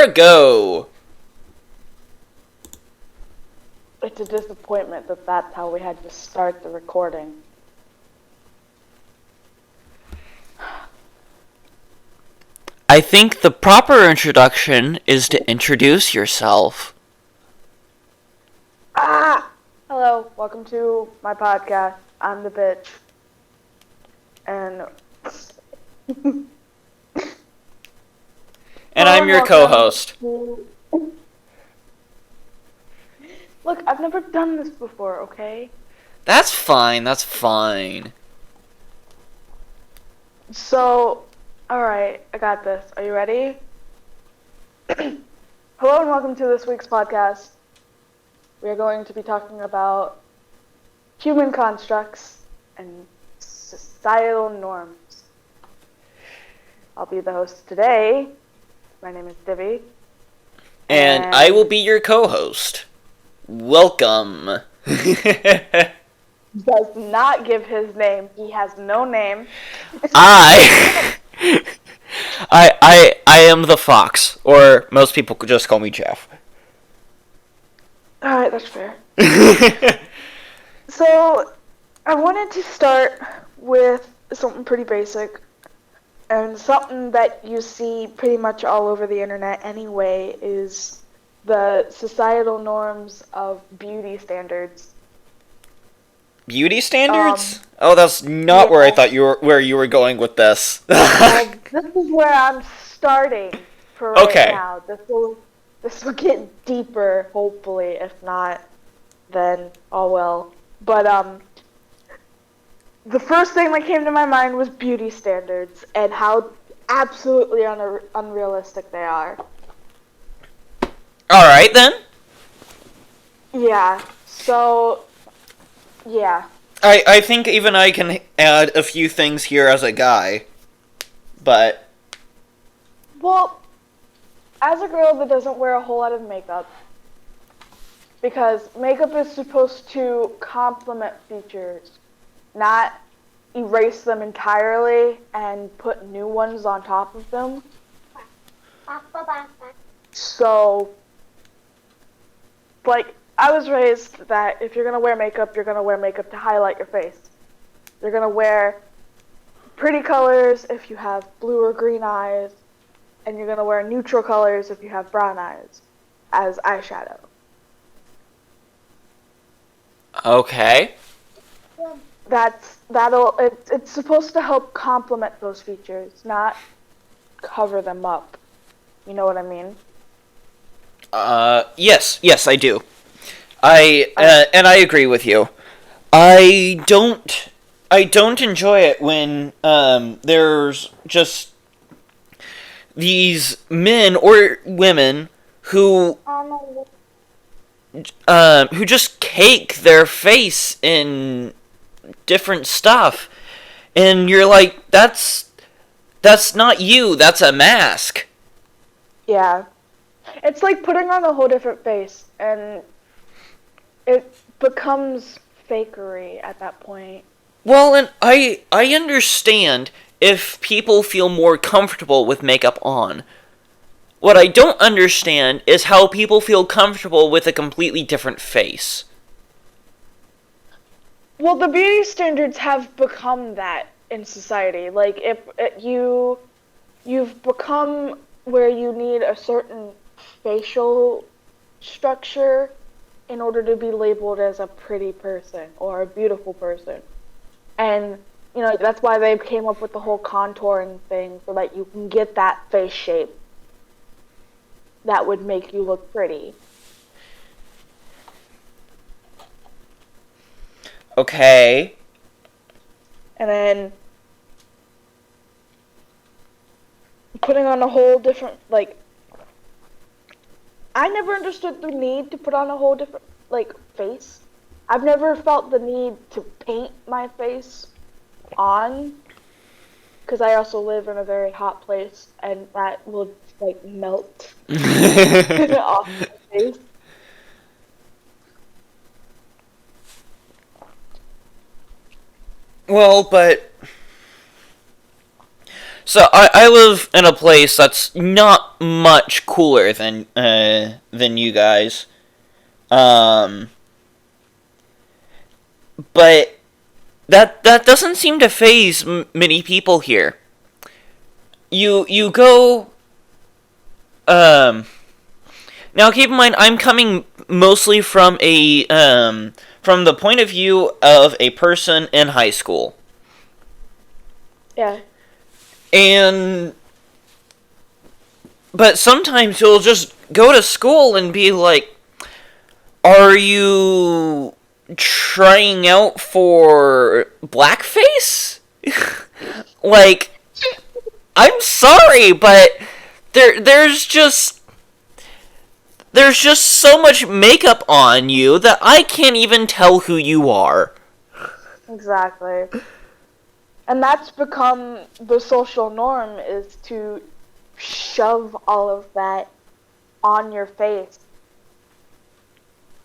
ago. It's a disappointment that that's how we had to start the recording. I think the proper introduction is to introduce yourself. Hello, welcome to my podcast. I'm the bitch. And And I'm your co-host. Look, I've never done this before, okay? That's fine, that's fine. So, alright, I got this. Are you ready? Hello and welcome to this week's podcast. We are going to be talking about human constructs and societal norms. I'll be the host today. My name is Divi. And I will be your co-host. Welcome. Does not give his name. He has no name. I am the Fox, or most people could just call me Jeff. Alright, that's fair. So, I wanted to start with something pretty basic, and something that you see pretty much all over the internet anyway is the societal norms of beauty standards. Beauty standards? That's not where I thought where you were going with this. Well, this is where I'm starting for right now. This will get deeper, hopefully. If not, then oh well. But the first thing that came to my mind was beauty standards and how absolutely unrealistic they are. Alright then. Yeah, so, yeah. I think even I can add a few things here as a guy. But... Well, as a girl that doesn't wear a whole lot of makeup, because makeup is supposed to complement features, not erase them entirely and put new ones on top of them. So, like, I was raised that if you're going to wear makeup, you're going to wear makeup to highlight your face. You're going to wear pretty colors if you have blue or green eyes, and you're going to wear neutral colors if you have brown eyes as eyeshadow. Okay. It's supposed to help complement those features, not cover them up. You know what I mean? Yes, I do. And I agree with you. I don't enjoy it when, there's just these men or women who just cake their face in different stuff. And you're like, that's not you, that's a mask. Yeah. It's like putting on a whole different face, and it becomes fakery at that point. Well, and I understand if people feel more comfortable with makeup on. What I don't understand is how people feel comfortable with a completely different face. Well, the beauty standards have become that in society. Like, you've become where you need a certain facial structure in order to be labeled as a pretty person or a beautiful person. And, you know, that's why they came up with the whole contouring thing, so that you can get that face shape that would make you look pretty. Okay. And then putting on a whole different, like, I never understood the need to put on a whole different, like, face. I've never felt the need to paint my face on, because I also live in a very hot place, and that will, like, melt off my face. Well, but So I live in a place that's not much cooler than you guys. Um, but that doesn't seem to phase many people here. You go. Now keep in mind, I'm coming mostly from the point of view of a person in high school. Yeah. But sometimes you'll just go to school and be like, are you trying out for blackface? Like, I'm sorry, but there's just so much makeup on you that I can't even tell who you are. Exactly. And that's become the social norm, is to shove all of that on your face.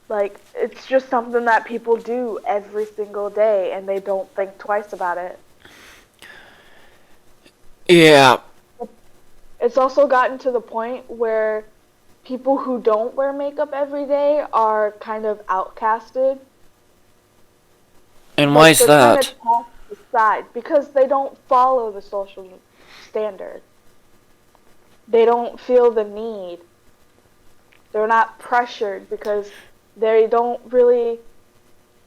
Like, it's just something that people do every single day, and they don't think twice about it. Yeah. It's also gotten to the point where people who don't wear makeup every day are kind of outcasted. And why is they're that? Kind of tossed aside because they don't follow the social standard. They don't feel the need. They're not pressured because they don't really.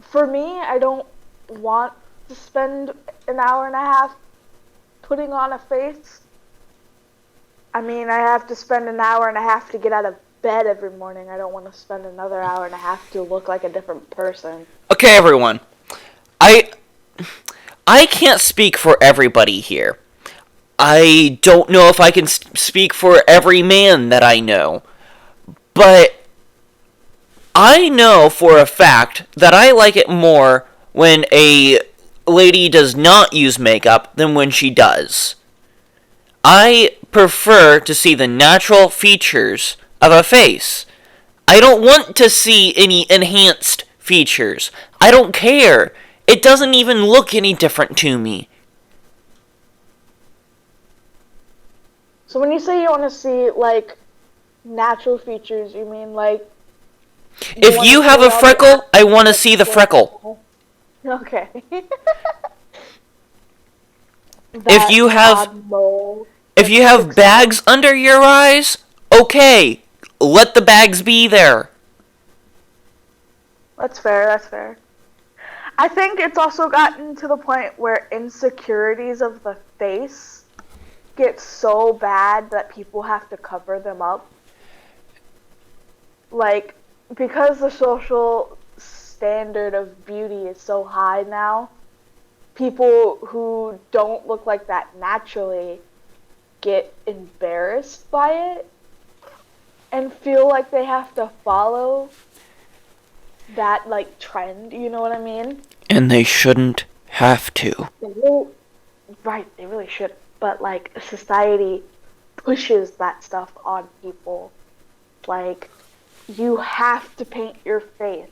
For me, I don't want to spend an hour and a half putting on a face. I mean, I have to spend an hour and a half to get out of bed every morning. I don't want to spend another hour and a half to look like a different person. Okay, everyone. I can't speak for everybody here. I don't know if I can speak for every man that I know. But I know for a fact that I like it more when a lady does not use makeup than when she does. I prefer to see the natural features of a face. I don't want to see any enhanced features. I don't care. It doesn't even look any different to me. So when you say you want to see, like, natural features, you mean, like... If you have a freckle, I want to see the freckle. Okay. If you have bags under your eyes, okay, let the bags be there. That's fair, that's fair. I think it's also gotten to the point where insecurities of the face get so bad that people have to cover them up. Like, because the social standard of beauty is so high now, people who don't look like that naturally get embarrassed by it and feel like they have to follow that, like, trend, you know what I mean? And they shouldn't have to. Right, they really should. But, like, society pushes that stuff on people. Like, you have to paint your face.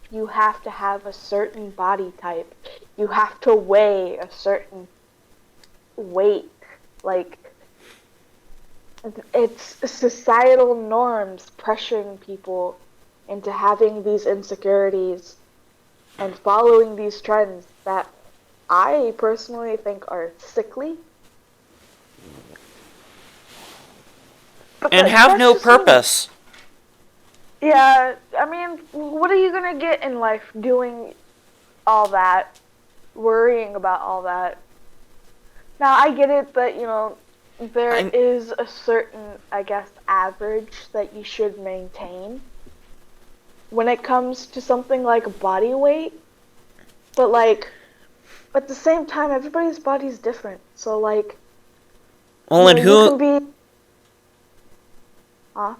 You have to have a certain body type. You have to weigh a certain weight. Like, it's societal norms pressuring people into having these insecurities and following these trends that I personally think are sickly. And have no purpose. Yeah, I mean, what are you gonna get in life doing all that, worrying about all that? Now, I get it that, you know, there is a certain, I guess, average that you should maintain when it comes to something like body weight. But, like, at the same time, everybody's body's different. So, like, well, and you can be... Huh?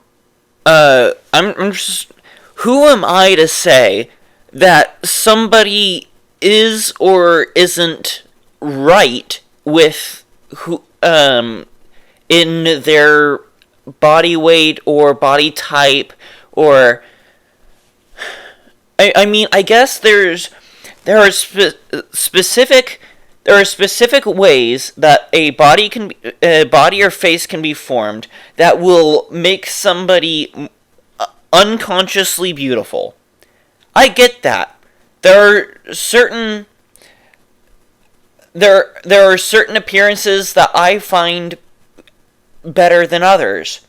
I'm just... Who am I to say that somebody is or isn't right with who, in their body weight or body type, or... I mean, I guess there are specific There are specific ways that a body or face can be formed that will make somebody unconsciously beautiful. I get that. There are certain there are certain appearances that I find better than others.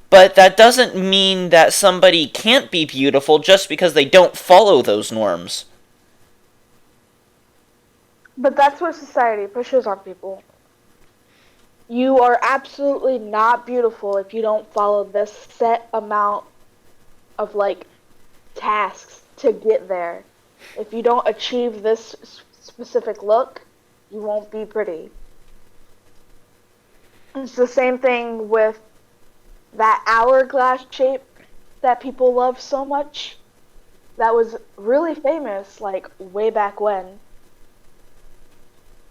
But that doesn't mean that somebody can't be beautiful just because they don't follow those norms. But that's what society pushes on people. You are absolutely not beautiful if you don't follow this set amount of like tasks to get there. If you don't achieve this specific look, you won't be pretty. It's the same thing with that hourglass shape that people love so much. That was really famous, like, way back when.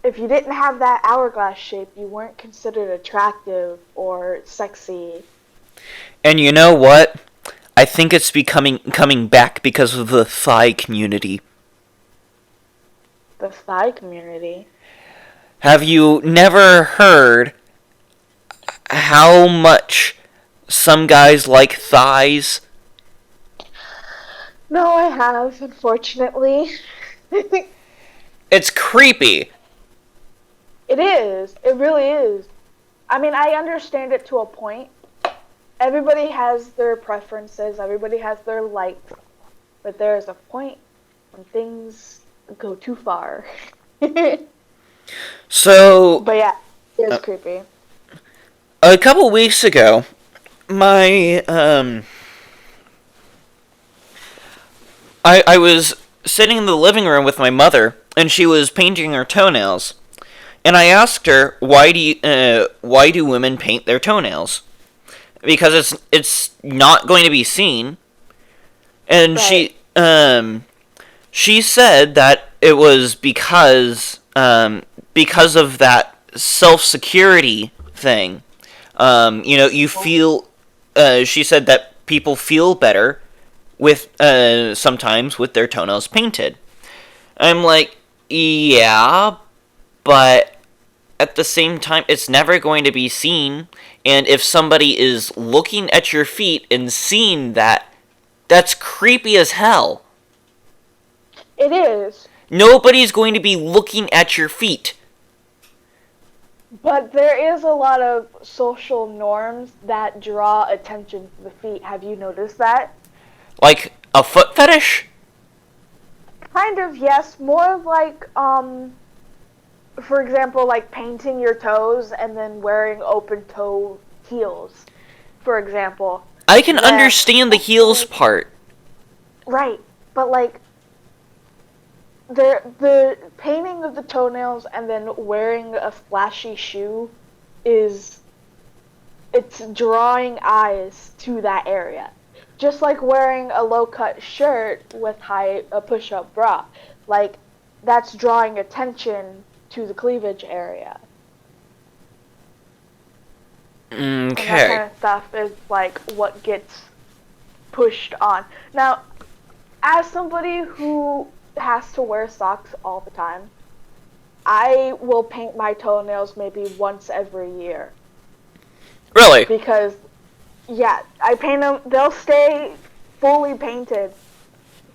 If you didn't have that hourglass shape, you weren't considered attractive or sexy. And you know what? I think it's coming back because of the thigh community. The thigh community. Have you never heard how much some guys like thighs? No, I have, unfortunately. It's creepy. It is. It really is. I mean, I understand it to a point. Everybody has their preferences. Everybody has their likes. But there is a point when things go too far. So, But yeah, it's creepy. a couple weeks ago, my I was sitting in the living room with my mother, and she was painting her toenails. And I asked her, why do women paint their toenails? Because it's not going to be seen. And Right. she said that it was because of that self-security thing. You feel. She said that people feel better with sometimes with their toenails painted. I'm like, yeah, but at the same time, it's never going to be seen. And if somebody is looking at your feet and seeing that, that's creepy as hell. It is. Nobody's going to be looking at your feet. But there is a lot of social norms that draw attention to the feet. Have you noticed that? Like a foot fetish? Kind of, yes. More of like, for example, like painting your toes and then wearing open toe heels, for example. I can understand the heels part. Right, but like, the painting of the toenails and then wearing a flashy shoe it's drawing eyes to that area. Just like wearing a low-cut shirt with a push-up bra. Like, that's drawing attention to the cleavage area. And that Okay. kind of stuff is like what gets pushed on. Now, as somebody who has to wear socks all the time, I will paint my toenails maybe once every year. Really? Because, yeah, I paint them, they'll stay fully painted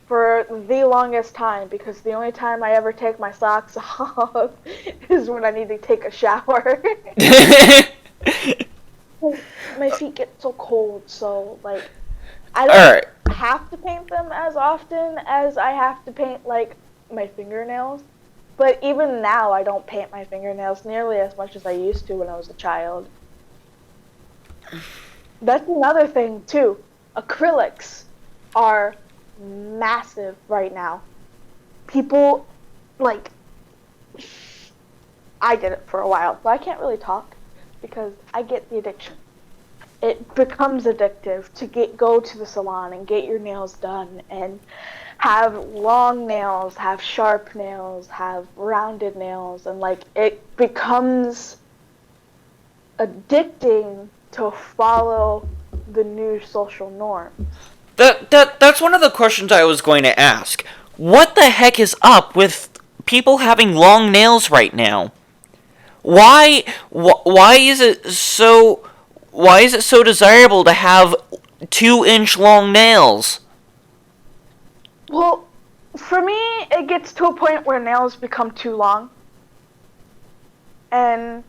for the longest time because the only time I ever take my socks off is when I need to take a shower. My feet get so cold, so, like, I don't Alright. have to paint them as often as I have to paint, like, my fingernails. But even now, I don't paint my fingernails nearly as much as I used to when I was a child. That's another thing, too. Acrylics are massive right now. People, like, I did it for a while, so I can't really talk because I get the addiction. It becomes addictive to go to the salon and get your nails done and have long nails, have sharp nails, have rounded nails, and like it becomes addicting to follow the new social norm. That's one of the questions I was going to ask. What the heck is up with people having long nails right now. Why is it so desirable to have 2-inch long nails? Well, for me, it gets to a point where nails become too long. And,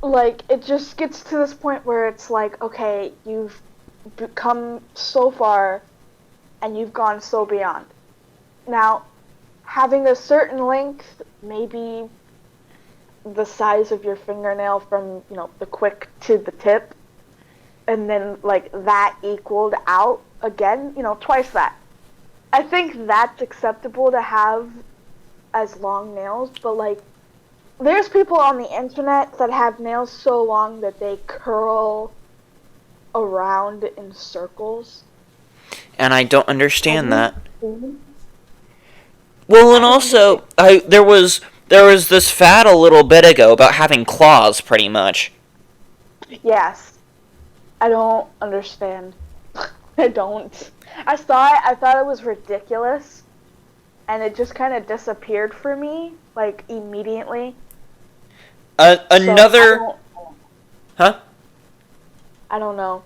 like, it just gets to this point where it's like, okay, you've come so far and you've gone so beyond. Now, having a certain length, maybe the size of your fingernail from, the quick to the tip, and then, like, that equaled out again, twice that. I think that's acceptable to have as long nails, but, like, there's people on the internet that have nails so long that they curl around in circles. And I don't understand that. Mhm. Well, and also, there was this fad a little bit ago about having claws, pretty much. Yes. I don't understand. I don't. I saw it, I thought it was ridiculous, and it just kind of disappeared for me, like, immediately. Another... Huh? I don't know.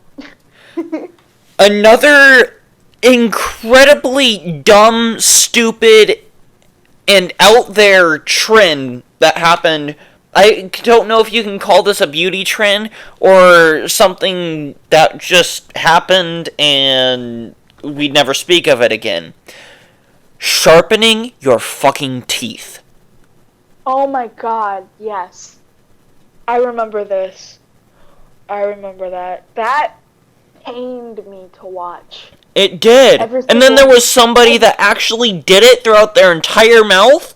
Another incredibly dumb, stupid, and out there trend that happened. I don't know if you can call this a beauty trend or something that just happened and we'd never speak of it again. Sharpening your fucking teeth. Oh my god, yes. I remember this. I remember that. That pained me to watch. It did. And then there was somebody that actually did it throughout their entire mouth.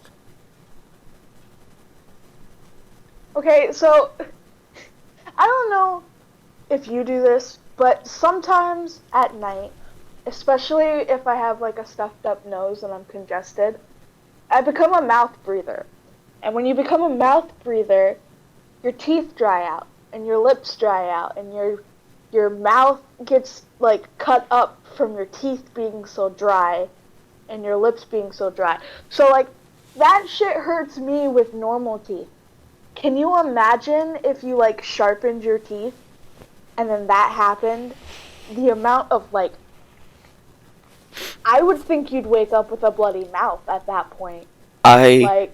Okay, so I don't know if you do this, but sometimes at night, especially if I have like a stuffed up nose and I'm congested, I become a mouth breather. And when you become a mouth breather, your teeth dry out and your lips dry out and your mouth gets like cut up from your teeth being so dry and your lips being so dry. So like that shit hurts me with normal teeth. Can you imagine if you like sharpened your teeth and then that happened? The amount of like I would think you'd wake up with a bloody mouth at that point. I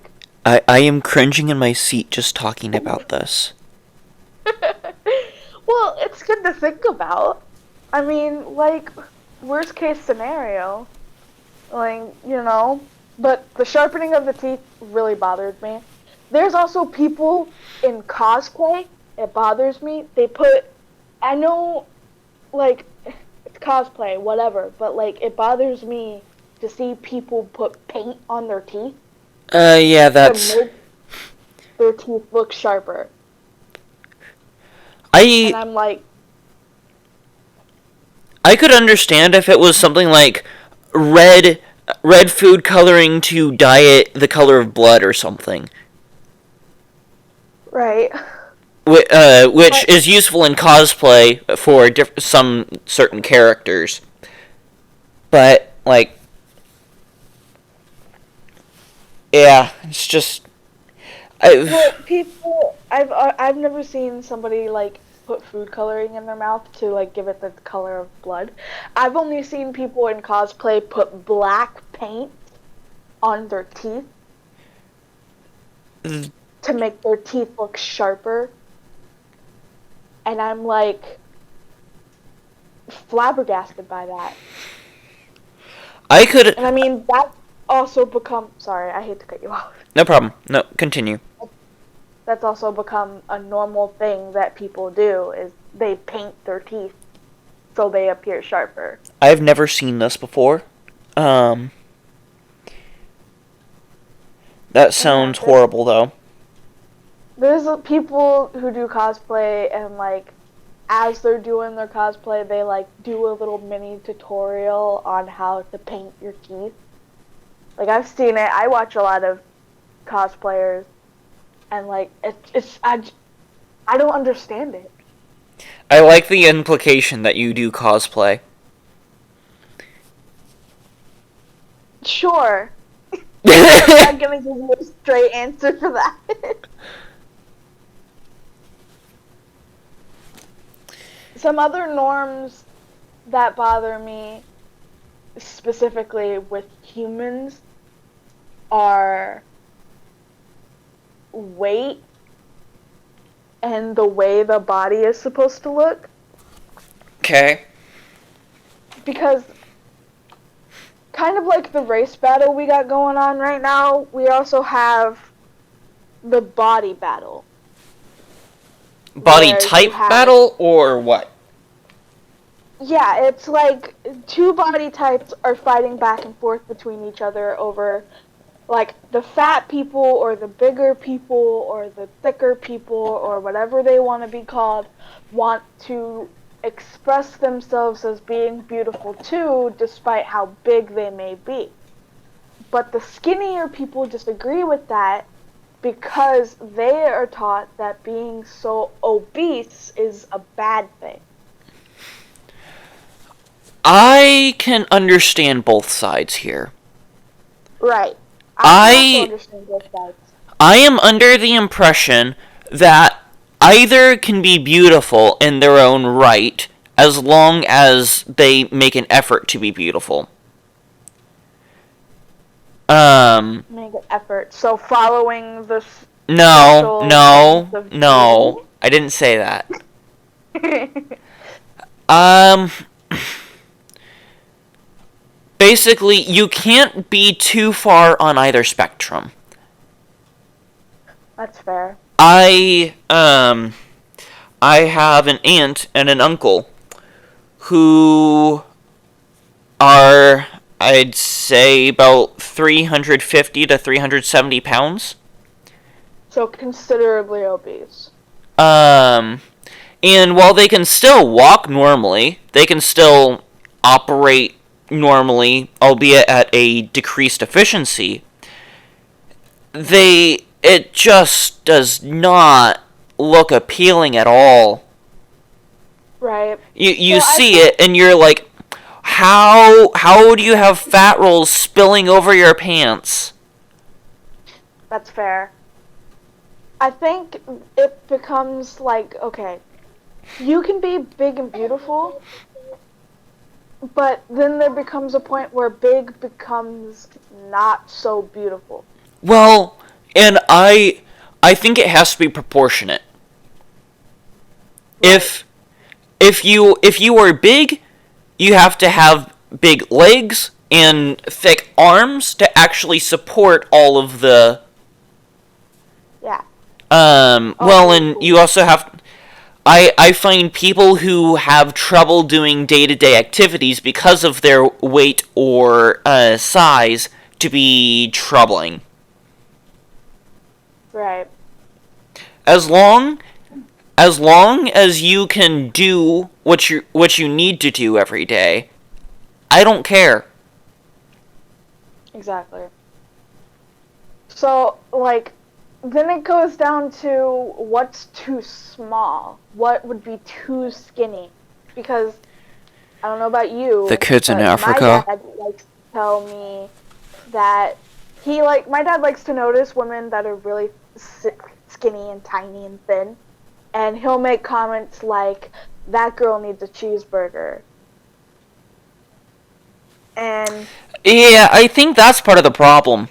am cringing in my seat just talking about this. Well, it's good to think about. I mean, like, worst case scenario, like, but the sharpening of the teeth really bothered me. There's also people in cosplay, it bothers me, I know, like, it's cosplay, whatever, but, like, it bothers me to see people put paint on their teeth. Yeah, that's... to make their teeth look sharper. And I'm like... I could understand if it was something like red food coloring to dye it the color of blood or something. Right. Which is useful in cosplay for some certain characters. But, like... Yeah, it's just... I've never seen somebody, like, put food coloring in their mouth to, like, give it the color of blood. I've only seen people in cosplay put black paint on their teeth to make their teeth look sharper. And I'm, like, flabbergasted by that. And I mean, that also become... Sorry, I hate to cut you off. No problem. No, continue. That's also become a normal thing that people do, is they paint their teeth so they appear sharper. I've never seen this before. That sounds horrible, though. There's people who do cosplay, and, like, as they're doing their cosplay, they, like, do a little mini tutorial on how to paint your teeth. Like, I've seen it. I watch a lot of cosplayers, and, like, I don't understand it. I like the implication that you do cosplay. Sure. I'm not gonna give you a straight answer for that. Some other norms that bother me, specifically with humans, are weight and the way the body is supposed to look. Okay. Because, kind of like the race battle we got going on right now, we also have the body battle. Body Where type you have- battle or what? Yeah, it's like two body types are fighting back and forth between each other over, like, the fat people or the bigger people or the thicker people or whatever they want to be called want to express themselves as being beautiful too, despite how big they may be. But the skinnier people disagree with that because they are taught that being so obese is a bad thing. I can understand both sides here. Right. I can also understand both sides. I am under the impression that either can be beautiful in their own right as long as they make an effort to be beautiful. Make an effort. So following the No, I didn't say that. Basically, you can't be too far on either spectrum. That's fair. I have an aunt and an uncle who are, I'd say, about 350 to 370 pounds. So considerably obese. And while they can still walk normally, they can still operate normally, albeit at a decreased efficiency, it just does not look appealing at all. Right. You see it and you're like, how do you have fat rolls spilling over your pants? That's fair. I think it becomes like, okay, you can be big and beautiful, but then there becomes a point where big becomes not so beautiful. Well, and I think it has to be proportionate. Right. If you are big, you have to have big legs and thick arms to actually support all of the. Yeah. Well, and you also have. I find people who have trouble doing day-to-day activities because of their weight or size to be troubling. Right. As long as you can do what you need to do every day, I don't care. Exactly. So, like, then it goes down to what's too small. What would be too skinny? Because I don't know about you. The kids in Africa. My dad likes to tell me that my dad likes to notice women that are really skinny and tiny and thin, and he'll make comments like, "That girl needs a cheeseburger." And yeah, I think that's part of the problem.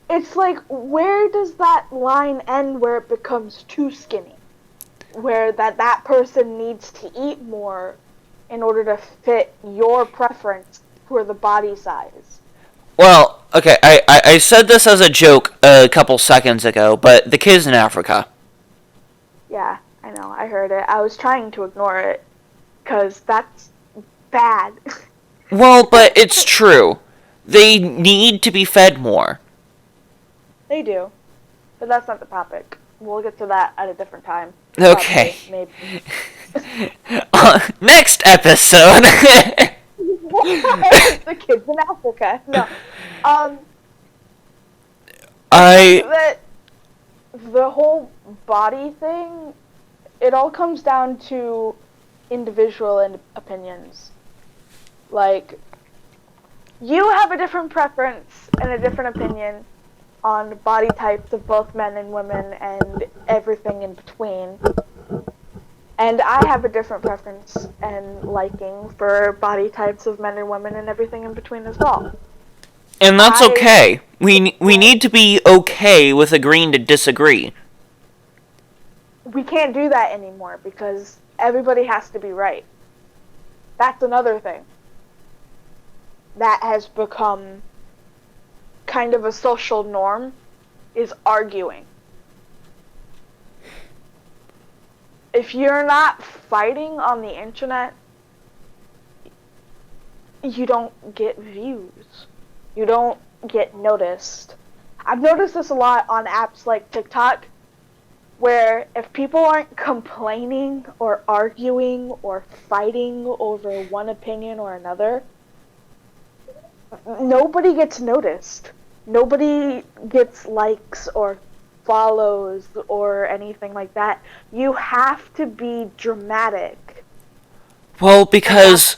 It's like, where does that line end where it becomes too skinny? Where that person needs to eat more in order to fit your preference for the body size. Well, okay, I said this as a joke a couple seconds ago, but the kids in Africa. Yeah, I know, I heard it. I was trying to ignore it, because that's bad. Well, but it's true. They need to be fed more. They do. But that's not the topic. We'll get to that at a different time. Okay. Probably, maybe. Next episode. The kids in Africa. No. The whole body thing, it all comes down to individual opinions. Like, You have a different preference and a different opinion on body types of both men and women and everything in between. And I have a different preference and liking for body types of men and women and everything in between as well. And that's I okay. We need to be okay with agreeing to disagree. We can't do that anymore because everybody has to be right. That's another thing that has become kind of a social norm, is arguing. If you're not fighting on the internet, you don't get views. You don't get noticed. I've noticed this a lot on apps like TikTok, where if people aren't complaining or arguing or fighting over one opinion or another, nobody gets noticed. Nobody gets likes or follows or anything like that. You have to be dramatic. Well, because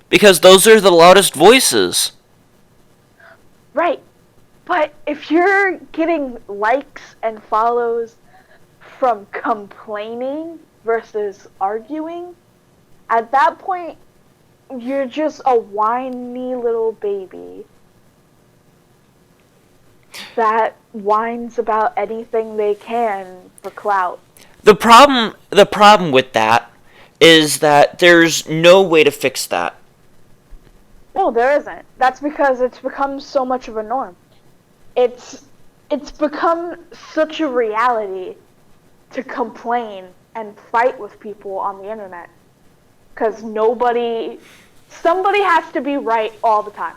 those are the loudest voices. Right. But if you're getting likes and follows from complaining versus arguing, at that point, you're just a whiny little baby that whines about anything they can for clout. The problem with that is that there's no way to fix that. No, there isn't. That's because it's become so much of a norm. It's become such a reality to complain and fight with people on the internet. Because somebody has to be right all the time.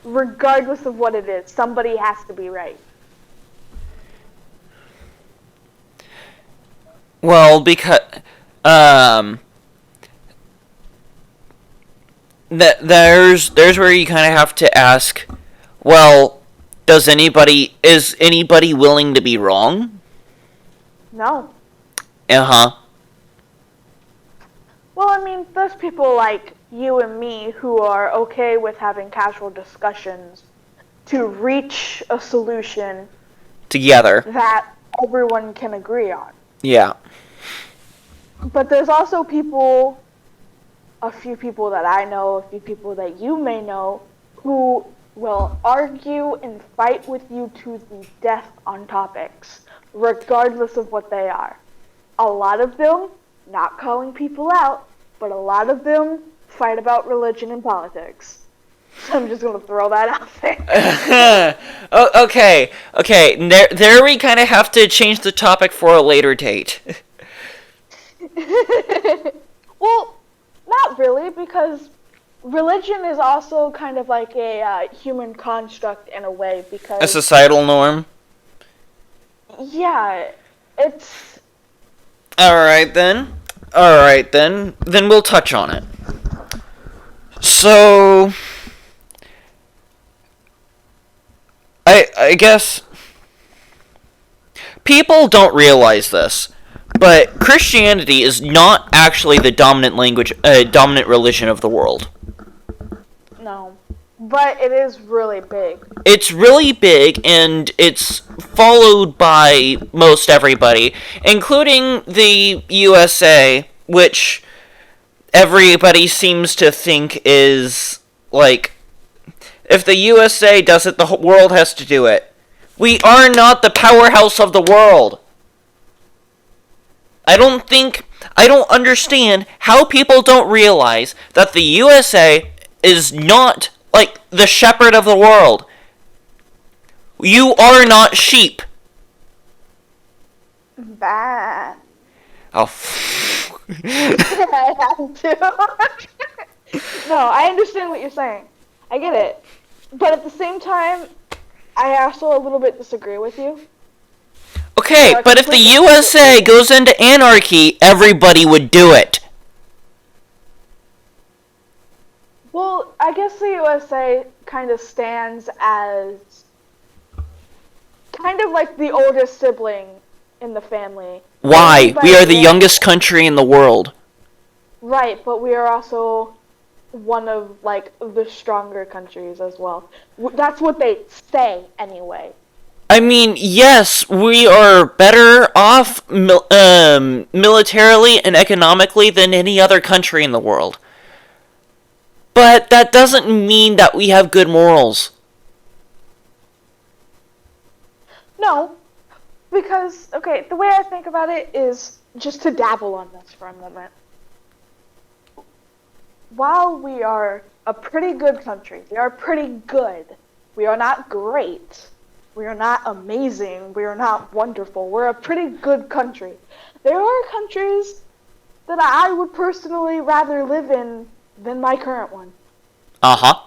Regardless of what it is, somebody has to be right. Well, because there's where you kind of have to ask, well, is anybody willing to be wrong? No. Uh-huh. Well, I mean, there's people like you and me who are okay with having casual discussions to reach a solution Together. that everyone can agree on. Yeah. But there's also people, a few people that I know, a few people that you may know, who will argue and fight with you to the death on topics, regardless of what they are. A lot of them, not calling people out, but a lot of them fight about religion and politics. So I'm just going to throw that out there. Okay. There we kind of have to change the topic for a later date. Well, not really, because religion is also kind of like a human construct in a way, because... A societal norm? Yeah, it's... Alright then. Then we'll touch on it. So... I guess... People don't realize this, but Christianity is not actually the dominant religion of the world. No. But it is really big. It's really big, and it's followed by most everybody, including the USA, which everybody seems to think is, like, if the USA does it, the world has to do it. We are not the powerhouse of the world. I don't understand how people don't realize that the USA is not, like, the shepherd of the world. You are not sheep. Bah. Oh. I have to. No, I understand what you're saying. I get it. But at the same time, I also a little bit disagree with you. Okay, but if the USA goes into anarchy, everybody would do it. Well, I guess the USA kind of stands as kind of like the oldest sibling in the family. Why? We are the youngest country in the world. Right, but we are also one of like the stronger countries as well. That's what they say anyway. I mean, yes, we are better off militarily and economically than any other country in the world. But that doesn't mean that we have good morals. No, because okay, the way I think about it is just to dabble on this for a moment. While we are a pretty good country, we are pretty good. We are not great. We are not amazing. We are not wonderful. We're a pretty good country. There are countries that I would personally rather live in than my current one. Uh-huh.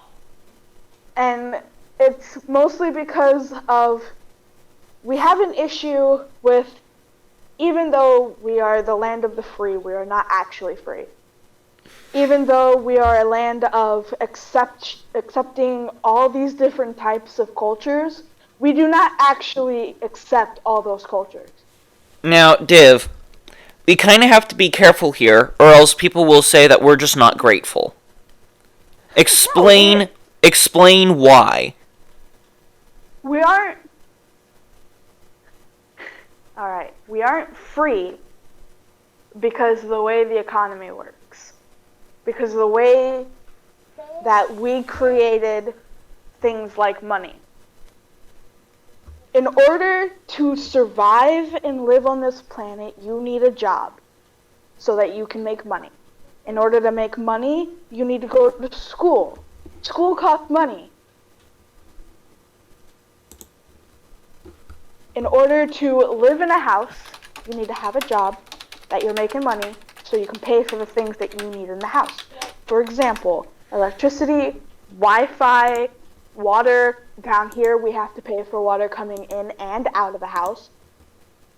And it's mostly because of we have an issue with, even though we are the land of the free, we are not actually free. Even though we are a land of accepting all these different types of cultures, we do not actually accept all those cultures. Now, Div, we kind of have to be careful here, or else people will say that we're just not grateful. Explain why. We aren't. Alright, we aren't free because of the way the economy works. Because of the way that we created things like money. In order to survive and live on this planet, you need a job so that you can make money. In order to make money, you need to go to school. School costs money. In order to live in a house, you need to have a job that you're making money so you can pay for the things that you need in the house. For example, electricity, Wi-Fi, water. Down here we have to pay for water coming in and out of the house.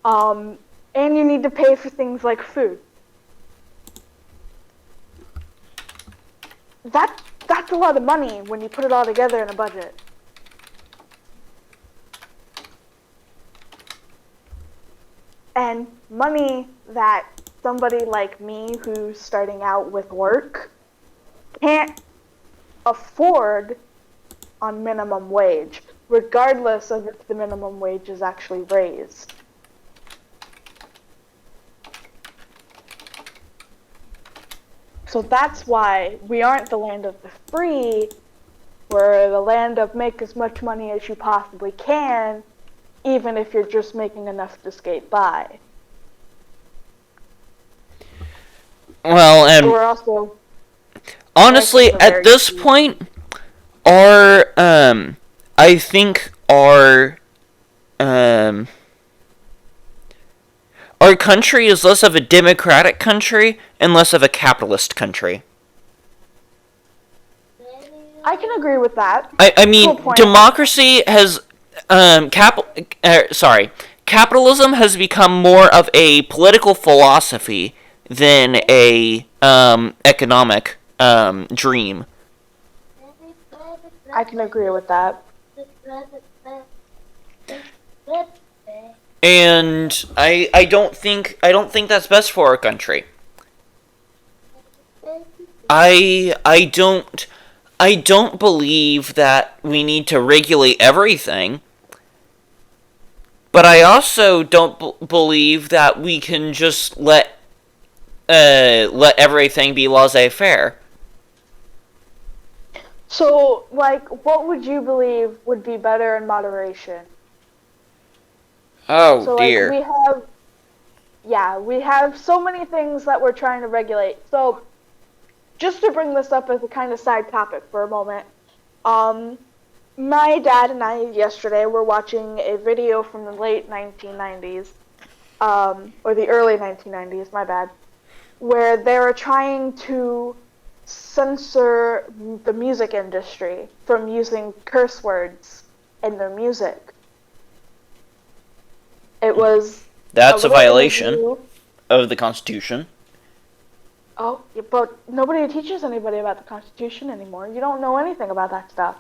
And you need to pay for things like food. That's a lot of money when you put it all together in a budget. And money that somebody like me who's starting out with work can't afford on minimum wage, regardless of if the minimum wage is actually raised. So that's why we aren't the land of the free. We're the land of make as much money as you possibly can, even if you're just making enough to skate by. Well, We're also honestly, at this point, I think our country is less of a democratic country and less of a capitalist country. I can agree with that. I mean, democracy has, capitalism has become more of a political philosophy than a, economic, dream. I can agree with that. And I don't think that's best for our country. I don't believe that we need to regulate everything. But I also don't believe that we can just let everything be laissez-faire. So, like, what would you believe would be better in moderation? Oh, so, dear. We have so many things that we're trying to regulate. So, just to bring this up as a kind of side topic for a moment, my dad and I yesterday were watching a video from the late 1990s, or the early 1990s, my bad, where they were trying to censor the music industry from using curse words in their music. It was... That's a violation of the Constitution. Oh, but nobody teaches anybody about the Constitution anymore. You don't know anything about that stuff.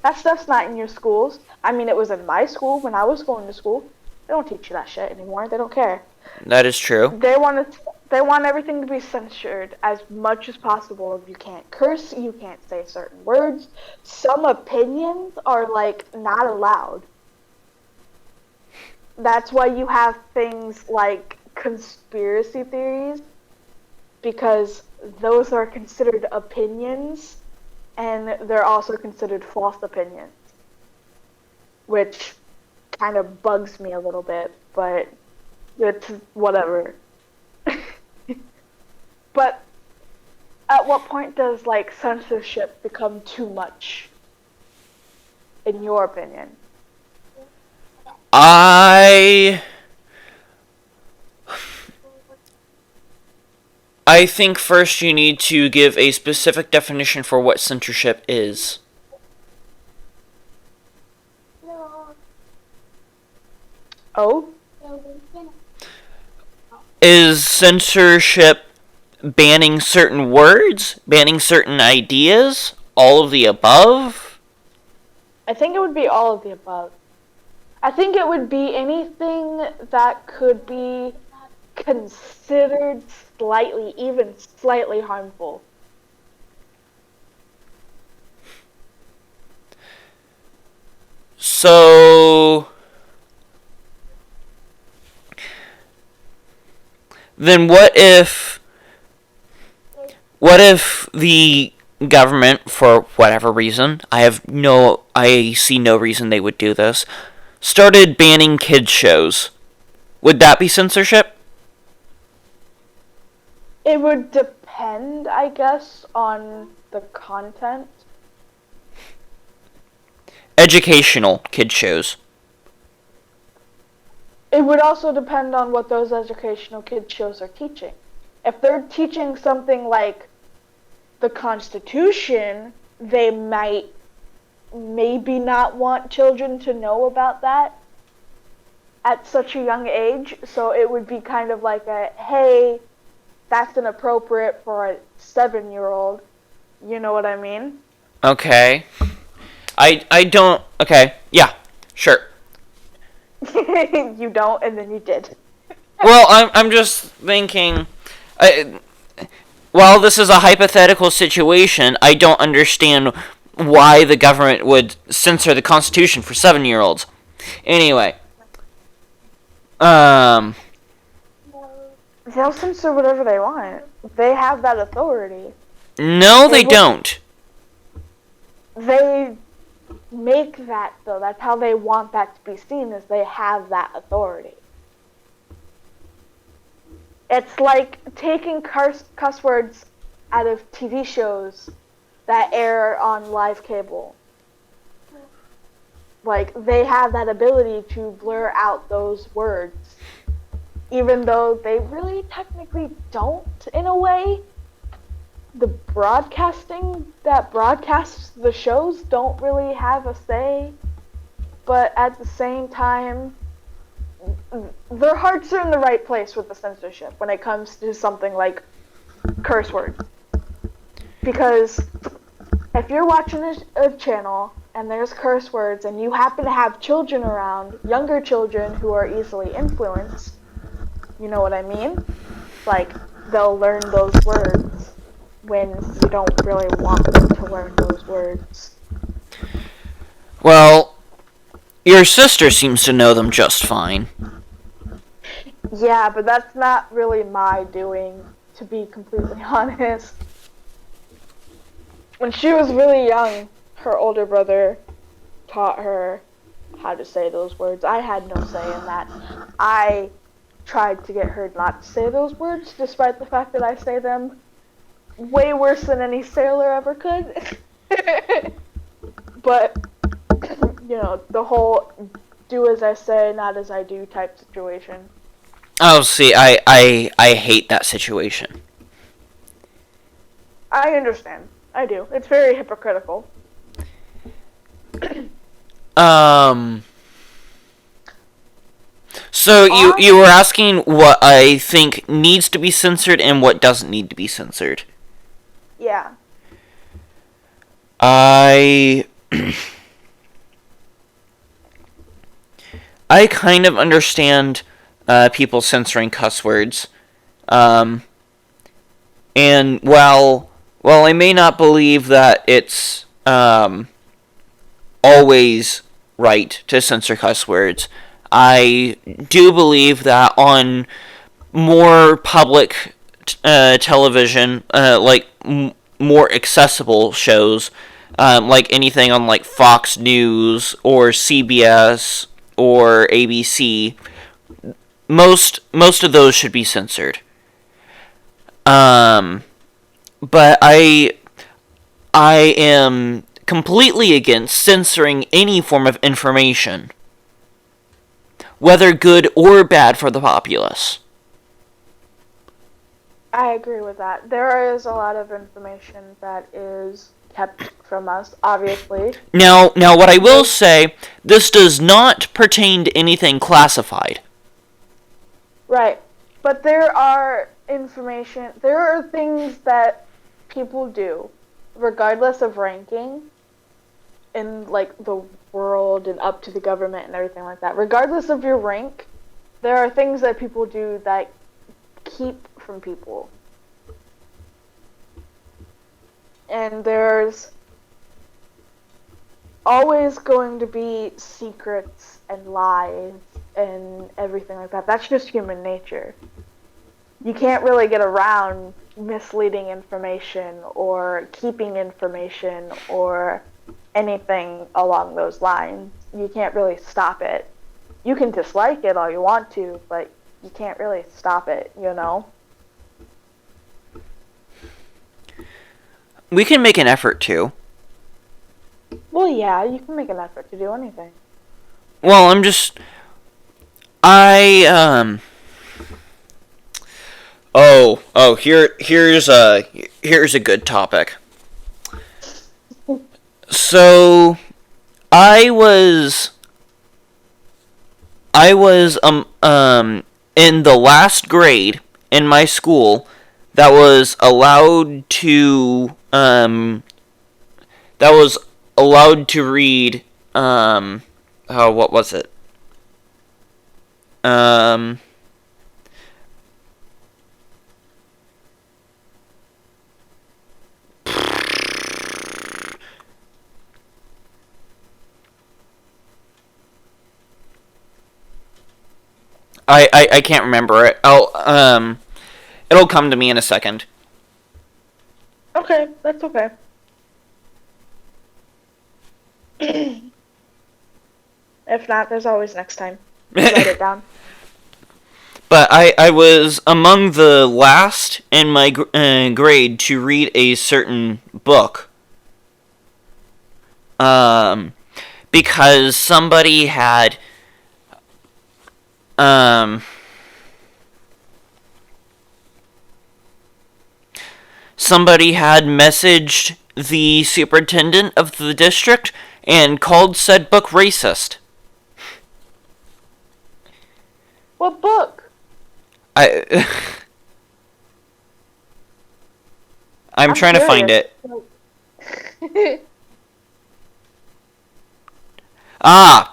That stuff's not in your schools. I mean, it was in my school when I was going to school. They don't teach you that shit anymore. They don't care. That is true. They want They want everything to be censored as much as possible. You can't curse, you can't say certain words. Some opinions are like not allowed. That's why you have things like conspiracy theories, because those are considered opinions and they're also considered false opinions, which kind of bugs me a little bit, but it's whatever. But at what point does like censorship become too much, in your opinion? I think first you need to give a specific definition for what censorship is. Oh? Is censorship banning certain words? Banning certain ideas? All of the above? I think it would be all of the above. I think it would be anything that could be considered slightly, even slightly harmful. So then what if the government, for whatever reason, I see no reason they would do this, started banning kids shows? Would that be censorship? It would depend, I guess, on the content. Educational kid shows. It would also depend on what those educational kid shows are teaching. If they're teaching something like the Constitution, they might maybe not want children to know about that at such a young age. So it would be kind of like a, hey, that's inappropriate for a 7-year-old. You know what I mean? Okay. I don't... Okay, yeah, sure. You don't, and then you did. Well, I'm just thinking... while this is a hypothetical situation, I don't understand why the government would censor the Constitution for 7-year-olds. Anyway. They'll censor whatever they want. They have that authority. No, they don't. They make that, though. That's how they want that to be seen, is they have that authority. It's like taking cuss words out of TV shows that air on live cable. Like, they have that ability to blur out those words, even though they really technically don't, in a way. The broadcasting that broadcasts the shows don't really have a say, but at the same time, their hearts are in the right place with the censorship when it comes to something like curse words. Because if you're watching a channel and there's curse words and you happen to have children around, younger children who are easily influenced, you know what I mean? Like, they'll learn those words when you don't really want them to learn those words. Well, your sister seems to know them just fine. Yeah, but that's not really my doing, to be completely honest. When she was really young, her older brother taught her how to say those words. I had no say in that. I tried to get her not to say those words, despite the fact that I say them way worse than any sailor ever could. But, you know, the whole do as I say, not as I do type situation. Oh, see, I hate that situation. I understand. I do. It's very hypocritical. So you were asking what I think needs to be censored and what doesn't need to be censored. Yeah. I kind of understand people censoring cuss words. And while I may not believe that it's always right to censor cuss words, I do believe that on more public television, more accessible shows, like anything on like Fox News or CBS or ABC, most of those should be censored. But I am completely against censoring any form of information, whether good or bad for the populace. I agree with that. There is a lot of information that is kept from us, obviously. Now, what I will say, this does not pertain to anything classified. Right. But there are things that people do, regardless of ranking, in like the world and up to the government and everything like that. Regardless of your rank, there are things that people do that keep from people. And there's always going to be secrets and lies and everything like that. That's just human nature. You can't really get around misleading information or keeping information or anything along those lines. You can't really stop it. You can dislike it all you want to, but you can't really stop it, you know? We can make an effort to. Well, yeah, you can make an effort to do anything. Well, here's a good topic. So, I was in the last grade in my school that was allowed to read what was it? I can't remember it. It'll come to me in a second. Okay, that's okay. If not, there's always next time. Write it down. But I was among the last in my grade to read a certain book. Because somebody had messaged the superintendent of the district and called said book racist. What book? I'm trying to find it. To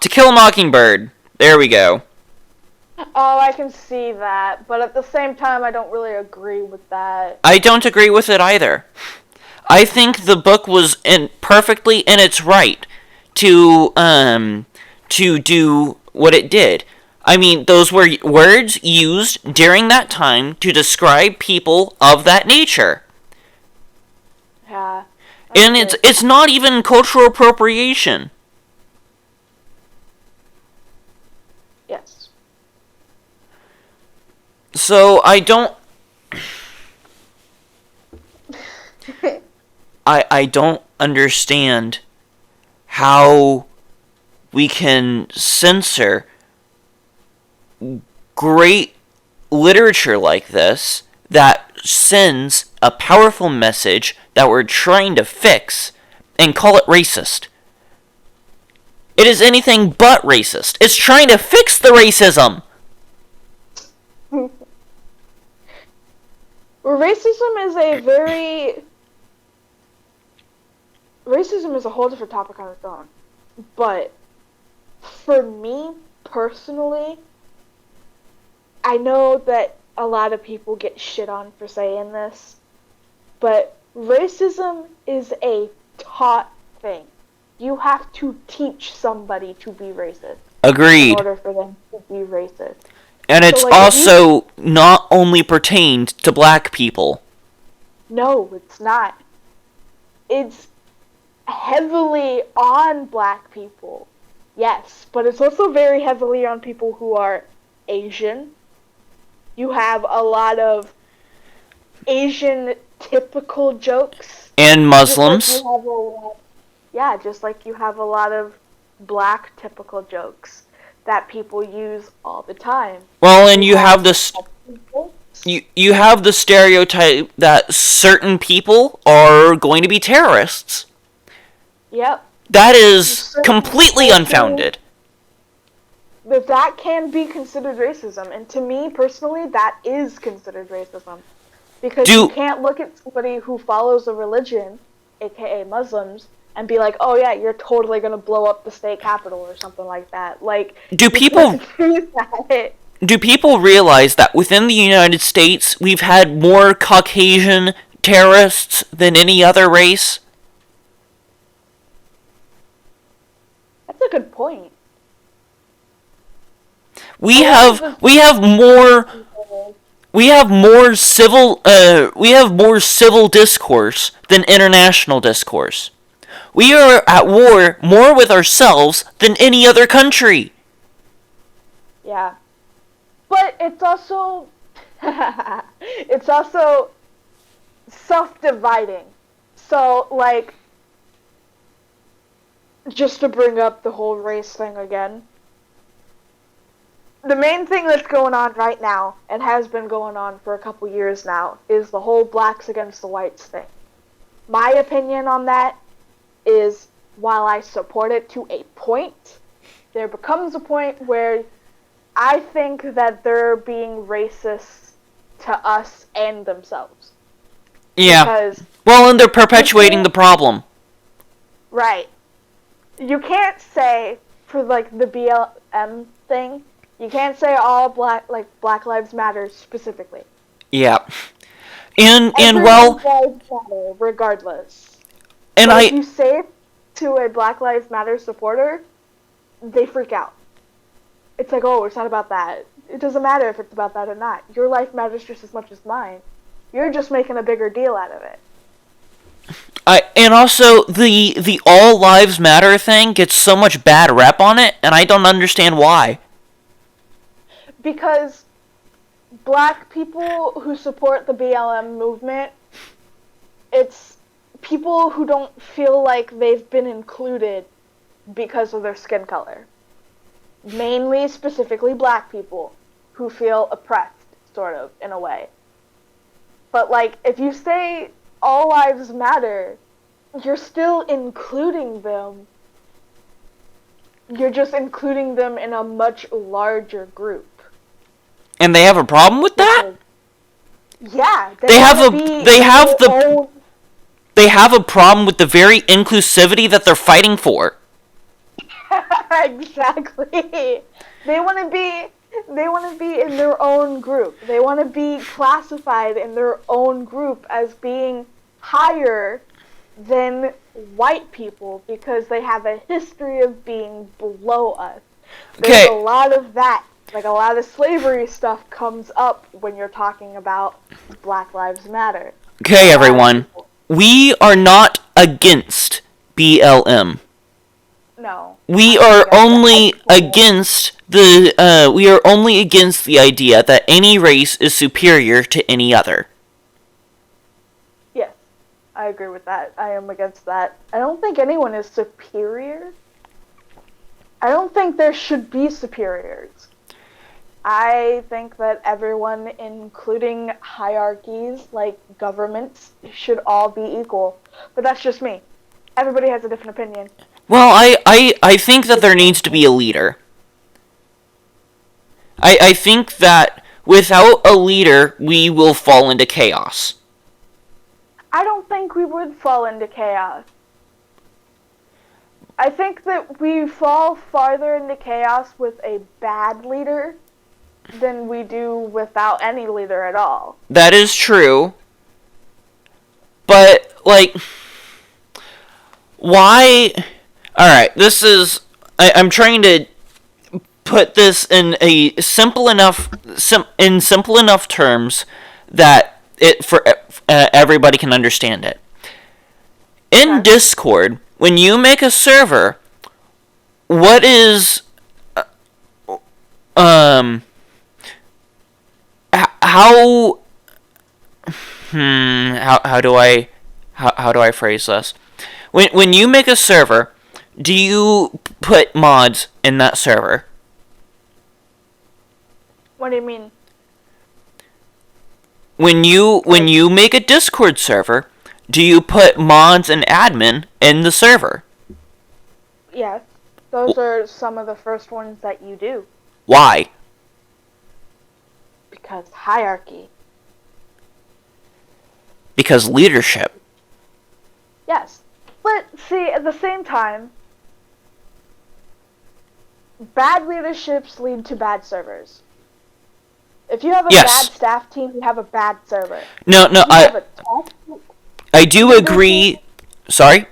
Kill a Mockingbird. There we go. Oh, I can see that, but at the same time, I don't really agree with that. I don't agree with it either. I think the book was perfectly in its right to do what it did. I mean, those were words used during that time to describe people of that nature. Yeah. And it's not even cultural appropriation. Yes. So I don't I don't understand how we can censor great literature like this that sends a powerful message that we're trying to fix and call it racist. It is anything but racist. It's trying to fix the racism. Racism is a whole different topic on its own. But for me personally, I know that a lot of people get shit on for saying this, but racism is a taught thing. You have to teach somebody to be racist in Agreed. order for them to be racist. And it's So, like, also not only pertained to black people. No, it's not. It's heavily on black people, yes, but it's also very heavily on people who are Asian. You have a lot of Asian typical jokes. And Just like Muslims. you have a lot, yeah, just like you have a lot of black typical jokes that people use all the time. Well, and you have this. You have the stereotype that certain people are going to be terrorists. Yep. That is Certain completely people- unfounded. But that can be considered racism, and to me personally, that is considered racism. Because you can't look at somebody who follows a religion, aka Muslims, and be like, oh yeah, you're totally gonna blow up the state capitol or something like that. Like, Do people realize that within the United States we've had more Caucasian terrorists than any other race? That's a good point. We have more civil discourse than international discourse. We are at war more with ourselves than any other country. Yeah. But it's also it's also self-dividing. So, like, just to bring up the whole race thing again, the main thing that's going on right now, and has been going on for a couple years now, is the whole blacks against the whites thing. My opinion on that is, while I support it to a point, there becomes a point where I think that they're being racist to us and themselves. Yeah. Because, well, and they're perpetuating the problem. right. You can't say, for, like, the BLM thing, you can't say all Black Lives Matter specifically. Yeah. And Everyone well, lives matter regardless. and But if you say it to a Black Lives Matter supporter, they freak out. It's like, oh, it's not about that. It doesn't matter if it's about that or not. Your life matters just as much as mine. You're just making a bigger deal out of it. and also the all lives matter thing gets so much bad rep on it, and I don't understand why. Because black people who support the BLM movement, it's people who don't feel like they've been included because of their skin color. Mainly, specifically black people who feel oppressed, sort of, in a way. But, like, if you say all lives matter, you're still including them. You're just including them in a much larger group. And they have a problem with that? Yeah, They have a problem with the very inclusivity that they're fighting for. Exactly. They want to be in their own group. They want to be classified in their own group as being higher than white people because they have a history of being below us. There's a lot of that. Like, a lot of slavery stuff comes up when you're talking about Black Lives Matter. Okay, everyone. We are not against BLM. No. We are only against the idea that any race is superior to any other. Yes, I agree with that. I am against that. I don't think anyone is superior. I don't think there should be superiors. I think that everyone, including hierarchies like governments, should all be equal. But that's just me. Everybody has a different opinion. Well, I think that there needs to be a leader. I think that without a leader, we will fall into chaos. I don't think we would fall into chaos. I think that we fall farther into chaos with a bad leader than we do without any leader at all. That is true. But, like, why? Alright, this is. I'm trying to put this in a simple enough terms that it for everybody can understand it. In Okay. Discord, when you make a server, what is how how do I phrase this? When you make a server, do you put mods in that server? What do you mean? When you make a Discord server, do you put mods and admin in the server? Yes. Those are some of the first ones that you do. Why? Because hierarchy. Because leadership. Yes. But see, at the same time, bad leaderships lead to bad servers. If you have a Yes. bad staff team, you have a bad server. No, If you have a toxic, I do agree. Sorry?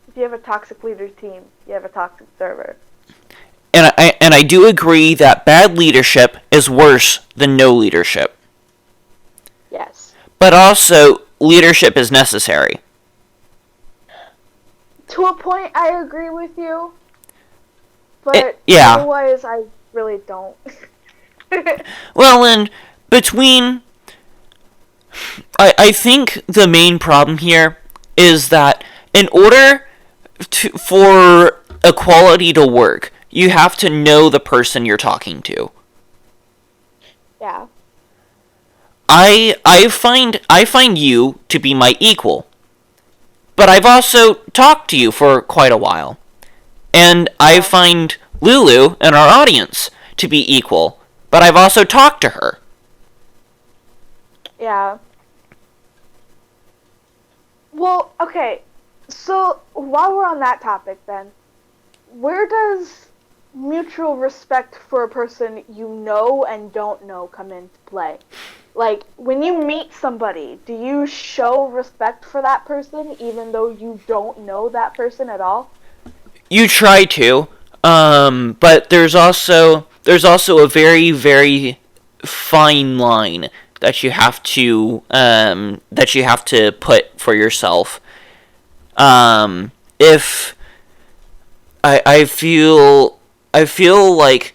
if you have a toxic leader team, you have a toxic server. And I do agree that bad leadership is worse than no leadership. Yes. But also, leadership is necessary. To a point, I agree with you. But yeah. otherwise, I really don't. Well, and between... I think the main problem here is that in order for equality to work, you have to know the person you're talking to. Yeah. I find you to be my equal. But I've also talked to you for quite a while. And I find Lulu and our audience to be equal, but I've also talked to her. Yeah. Well, okay. So, while we're on that topic then, where does mutual respect for a person you know and don't know come into play? Like, when you meet somebody, do you show respect for that person even though you don't know that person at all? You try to, but there's also a very, very fine line that you have to put for yourself. If I feel like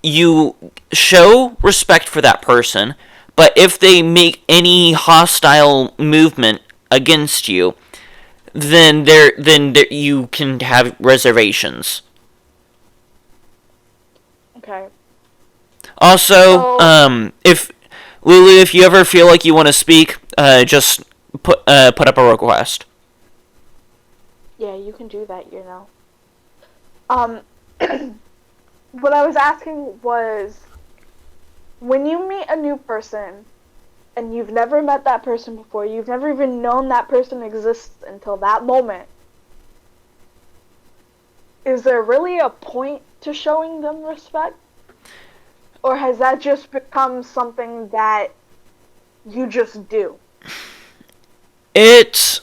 you show respect for that person, but if they make any hostile movement against you, then you can have reservations. Okay. Also, if Lulu, if you ever feel like you want to speak, just put up a request. Yeah, you can do that, you know. What I was asking was, when you meet a new person, and you've never met that person before, you've never even known that person exists until that moment, is there really a point to showing them respect? Or has that just become something that you just do? It's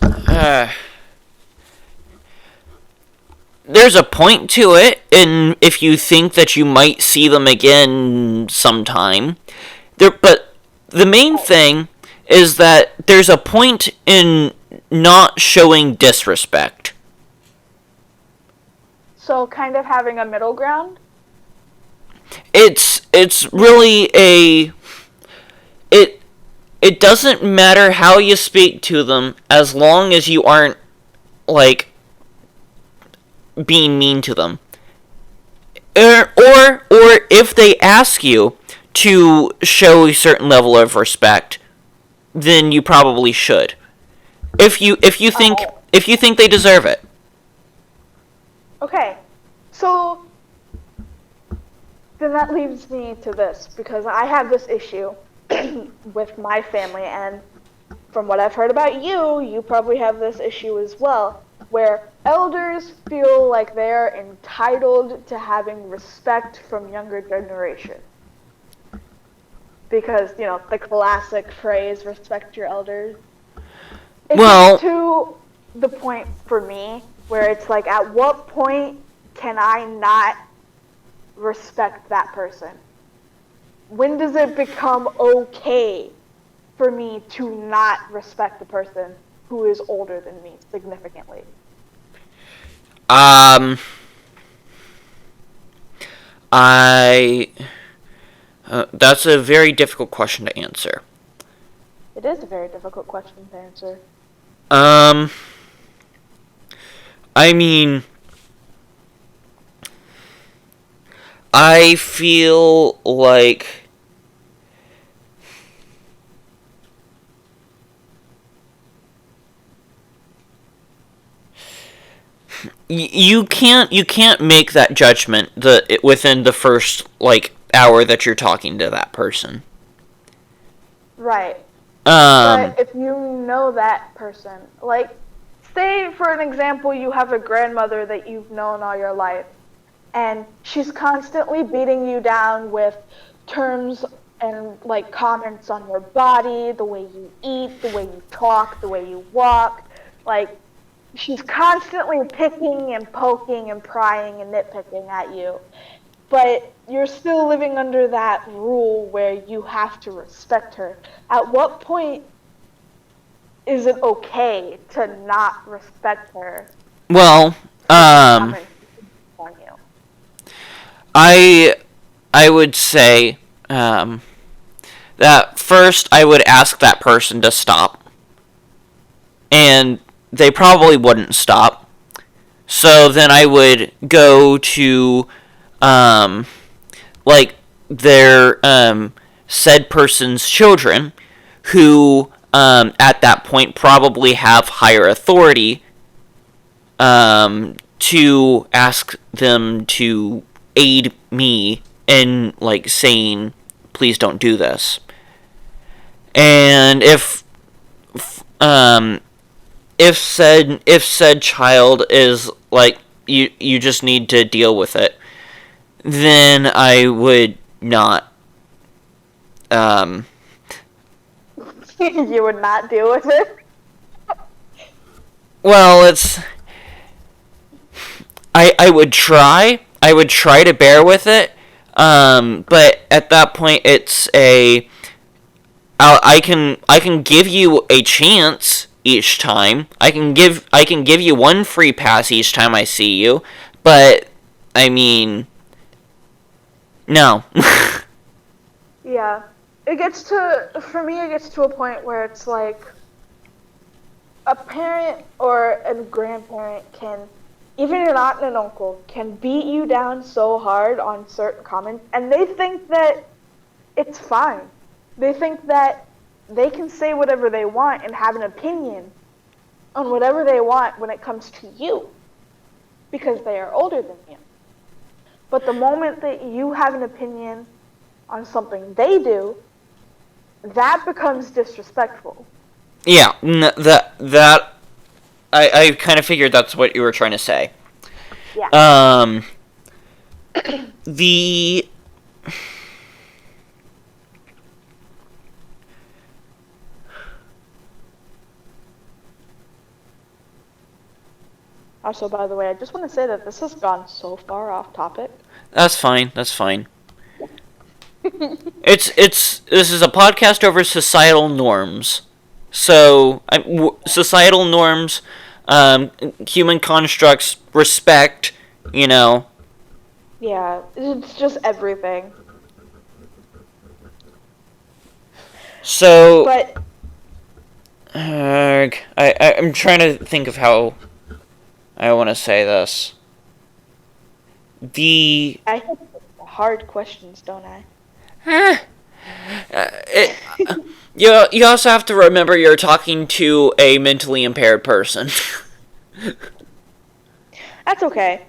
there's a point to it, and if you think that you might see them again sometime, but the main thing is that there's a point in not showing disrespect. So kind of having a middle ground? It's really it doesn't matter how you speak to them as long as you aren't like being mean to them. Or if they ask you to show a certain level of respect, then you probably should. If you think they deserve it. Okay, so then that leads me to this, because I have this issue with my family, and from what I've heard about you, you probably have this issue as well. where elders feel like they're entitled to having respect from younger generation. Because, the classic phrase, respect your elders. It Well, gets to the point for me where it's like, at what point can I not respect that person? When does it become okay for me to not respect the person who is older than me significantly? I that's a very difficult question to answer. It is a very difficult question to answer. I mean, I feel like you can't make that judgment within the first hour that you're talking to that person. Right. Um, But if you know that person, like, say for an example, you have a grandmother that you've known all your life, and she's constantly beating you down with terms and comments on your body, the way you eat, the way you talk, the way you walk. Like, she's constantly picking and poking and prying and nitpicking at you. But you're still living under that rule where you have to respect her. At what point is it okay to not respect her? well, On you? I I would say that first I would ask that person to stop, and they probably wouldn't stop. So then I would go to um, their said person's children, who at that point probably have higher authority, to ask them to aid me in saying, please don't do this. And if said child is you just need to deal with it, then I would not. You would not deal with it? Well, I would try. I would try to bear with it. But at that point, I can give you a chance each time. I can give you one free pass each time I see you. But I mean, no. Yeah. For me, it gets to a point where it's like a parent or a grandparent even an aunt and an uncle, can beat you down so hard on certain comments, and they think that it's fine. They think that they can say whatever they want and have an opinion on whatever they want when it comes to you, because they are older than you. But the moment that you have an opinion on something they do, that becomes disrespectful. Yeah, that I kind of figured that's what you were trying to say. Yeah. The Also, by the way, I just want to say that this has gone so far off topic. That's fine. That's fine. This is a podcast over societal norms. So societal norms, human constructs, respect. Yeah, it's just everything. So, But I'm trying to think of how I want to say this. I have hard questions, don't I? You also have to remember you're talking to a mentally impaired person. That's okay.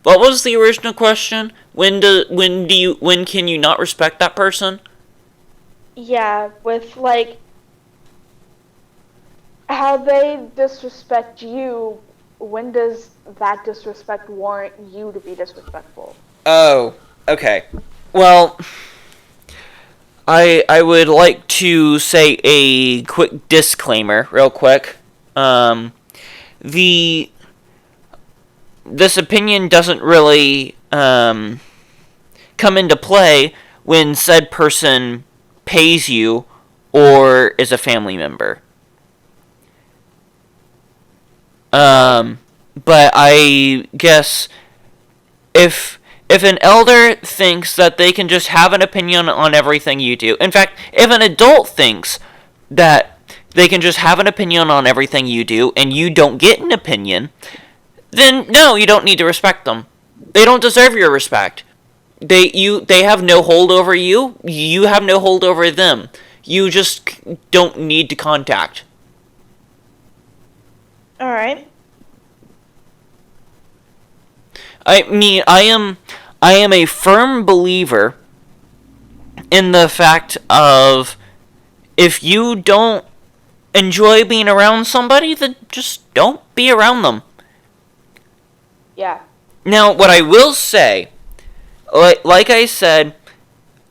What was the original question? When can you not respect that person? Yeah, with like how they disrespect you, when does that disrespect warrant you to be disrespectful? Oh, okay. Well, I would like to say a quick disclaimer, real quick. The this opinion doesn't really come into play when said person pays you or is a family member. But I guess if an elder thinks that they can just have an opinion on everything you do, in fact, if an adult thinks that they can just have an opinion on everything you do and you don't get an opinion, then no, you don't need to respect them. They don't deserve your respect. They have no hold over you. You have no hold over them. You just don't need to contact. All right. I mean, I am a firm believer in the fact of if you don't enjoy being around somebody, then just don't be around them. Yeah. Now, what I will say, like I said,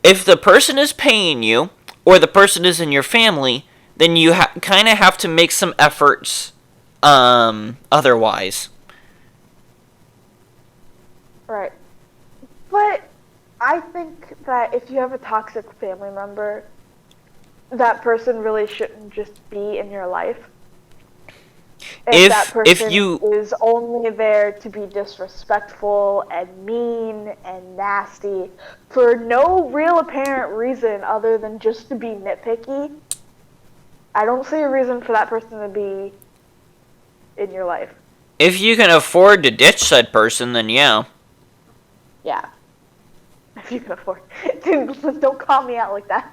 if the person is paying you or the person is in your family, then you kind of have to make some efforts otherwise. Right. But I think that if you have a toxic family member, that person really shouldn't just be in your life. If that person is only there to be disrespectful and mean and nasty for no real apparent reason other than just to be nitpicky, I don't see a reason for that person to be in your life. If you can afford to ditch said person, then yeah. Yeah. If you can afford. Dude, don't call me out like that.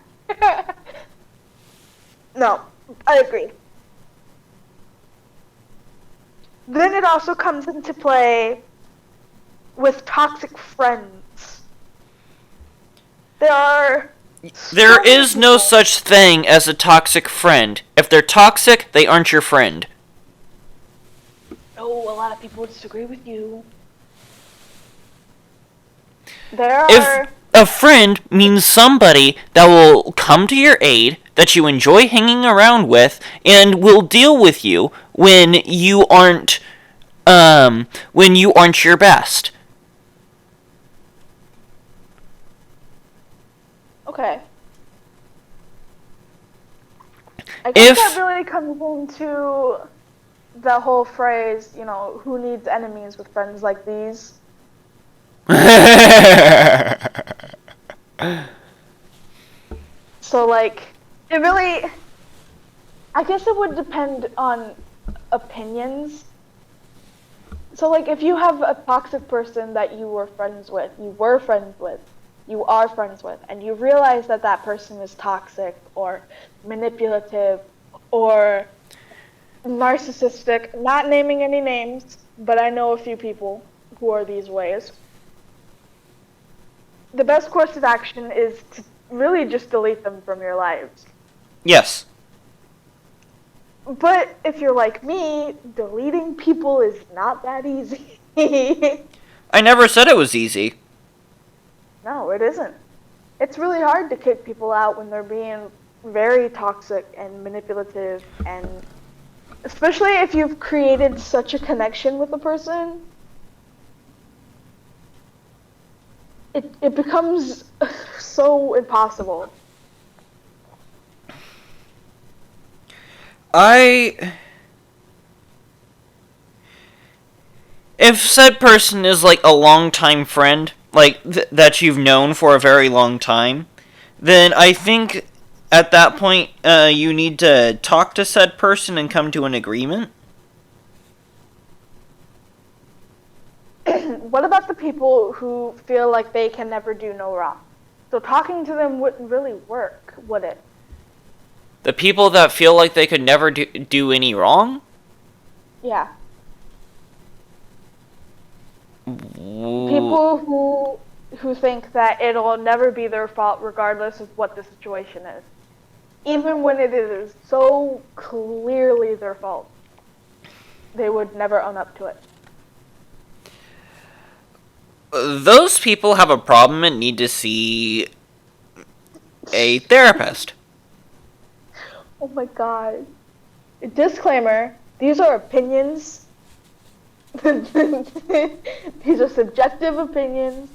No, I agree. Then it also comes into play with toxic friends. There is no such thing as a toxic friend. If they're toxic, they aren't your friend. Oh, a lot of people disagree with you. If a friend means somebody that will come to your aid, that you enjoy hanging around with, and will deal with you when you aren't your best. Okay. I guess that really comes into the whole phrase, who needs enemies with friends like these? So, I guess it would depend on opinions. So, if you have a toxic person that you are friends with, and you realize that that person is toxic or manipulative or narcissistic, not naming any names, but I know a few people who are these ways. The best course of action is to really just delete them from your lives. Yes. But if you're like me, deleting people is not that easy. I never said it was easy. No, it isn't. It's really hard to kick people out when they're being very toxic and manipulative, and especially if you've created such a connection with a person. It becomes so impossible. If said person is like a longtime friend, like that you've known for a very long time, then I think at that point you need to talk to said person and come to an agreement. What about the people who feel like they can never do no wrong? So talking to them wouldn't really work, would it? The people that feel like they could never do any wrong? Yeah. people who think that it'll never be their fault regardless of what the situation is. Even when it is so clearly their fault, they would never own up to it. Those people have a problem and need to see a therapist. Oh my god. Disclaimer, these are opinions. These are subjective opinions.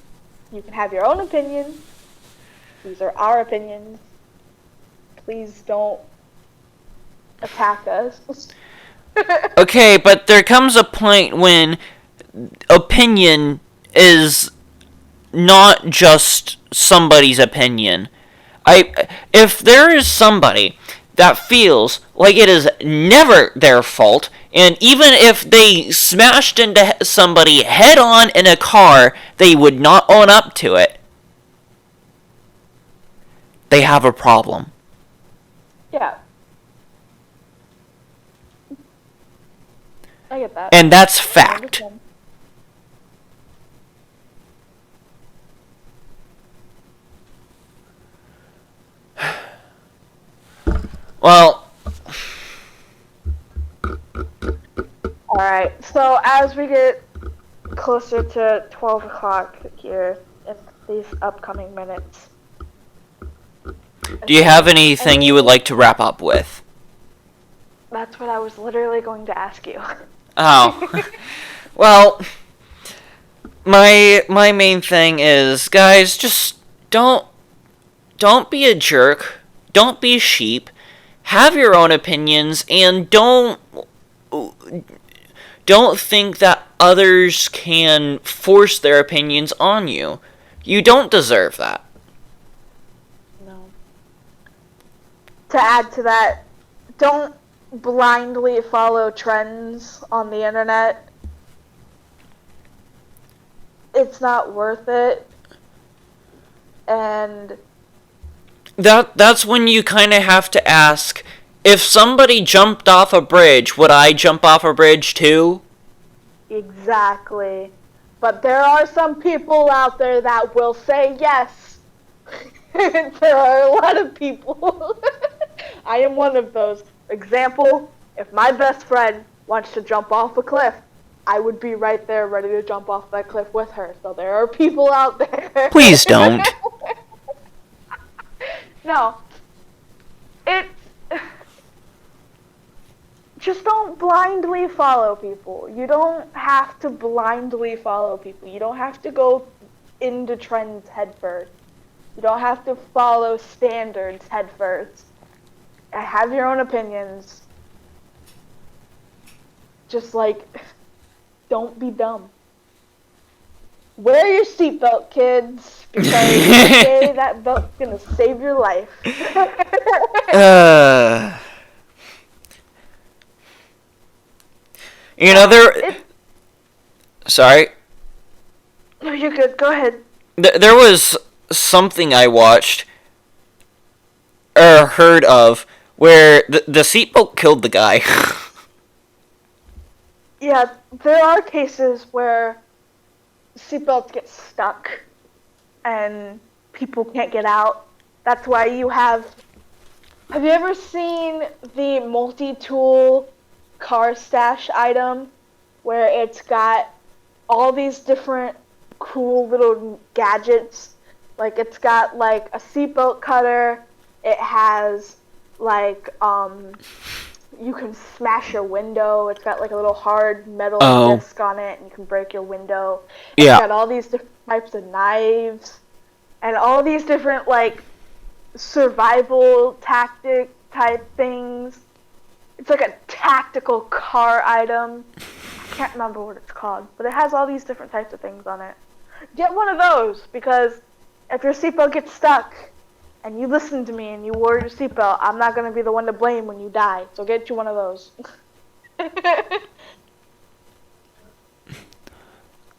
You can have your own opinion. These are our opinions. Please don't attack us. Okay, but there comes a point when opinion is not just somebody's opinion. If there is somebody that feels like it is never their fault, and even if they smashed into somebody head on in a car, they would not own up to it, they have a problem. Yeah. I get that. And that's fact. Well, alright, so as we get closer to 12 o'clock here in these upcoming minutes. do you have anything you would like to wrap up with? That's what I was literally going to ask you. Oh. Well, my main thing is, guys, just don't be a jerk. Don't be a sheep. Have your own opinions, and don't think that others can force their opinions on you. You don't deserve that. No. To add to that, don't blindly follow trends on the internet. It's not worth it. And that's when you kind of have to ask, if somebody jumped off a bridge, would I jump off a bridge too? exactly. But there are some people out there that will say yes. There are a lot of people. I am one of those. Example, if my best friend wants to jump off a cliff, I would be right there ready to jump off that cliff with her. So there are people out there. Please don't. No. Just don't blindly follow people. You don't have to blindly follow people. You don't have to go into trends headfirst. You don't have to follow standards headfirst. Have your own opinions. Just don't be dumb. Wear your seatbelt, kids, because today that belt's gonna save your life. Sorry. No, you're good. Go ahead. There was something I watched or heard of where the seatbelt killed the guy. Yeah, there are cases where seatbelts get stuck and people can't get out. That's why you have you ever seen the multi-tool car stash item where it's got all these different cool little gadgets? Like it's got a seatbelt cutter, it has you can smash your window. It's got a little hard metal disc on it, and you can break your window. Yeah. It's got all these different types of knives, and all these different survival tactic type things. It's like a tactical car item. I can't remember what it's called, but it has all these different types of things on it. Get one of those, because if your seatbelt gets stuck, and you listened to me and you wore your seatbelt, I'm not going to be the one to blame when you die. So get you one of those.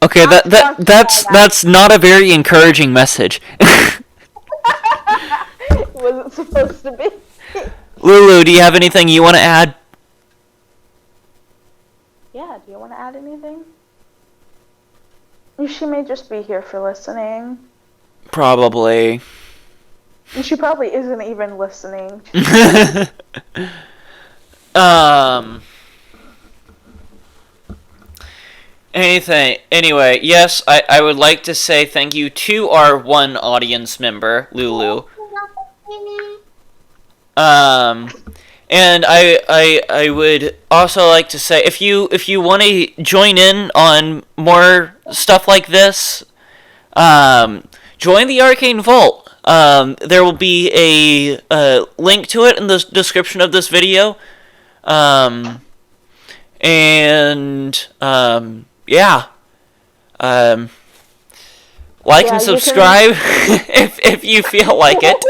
Okay, that's not a very encouraging message. Was it supposed to be? Lulu, do you have anything you want to add? Yeah, do you want to add anything? She may just be here for listening. Probably. And she probably isn't even listening. Anyway, yes, I would like to say thank you to our one audience member, Lulu. And I would also like to say, if you want to join in on more stuff like this, join the Arcane Vault. There will be a link to it in the description of this video. Yeah. Like and subscribe if you feel like it.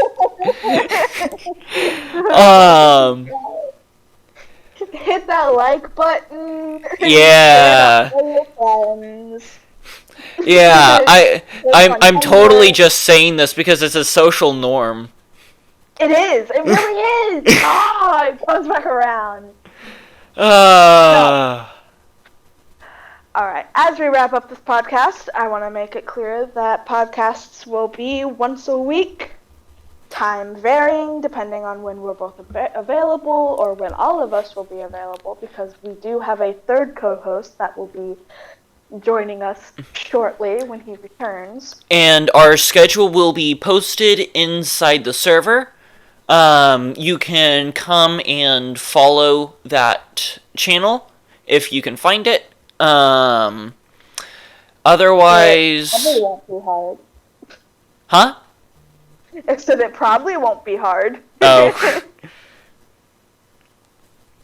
Hit that like button. Yeah. Yeah, I'm totally just saying this because it's a social norm. It is. It really is. It comes back around. Alright, as we wrap up this podcast, I want to make it clear that podcasts will be once a week, time varying depending on when we're both available or when all of us will be available, because we do have a third co-host that will be joining us shortly when he returns. And our schedule will be posted inside the server. You can come and follow that channel if you can find it. Otherwise... It probably won't be hard. Huh? I said it probably won't be hard. Oh.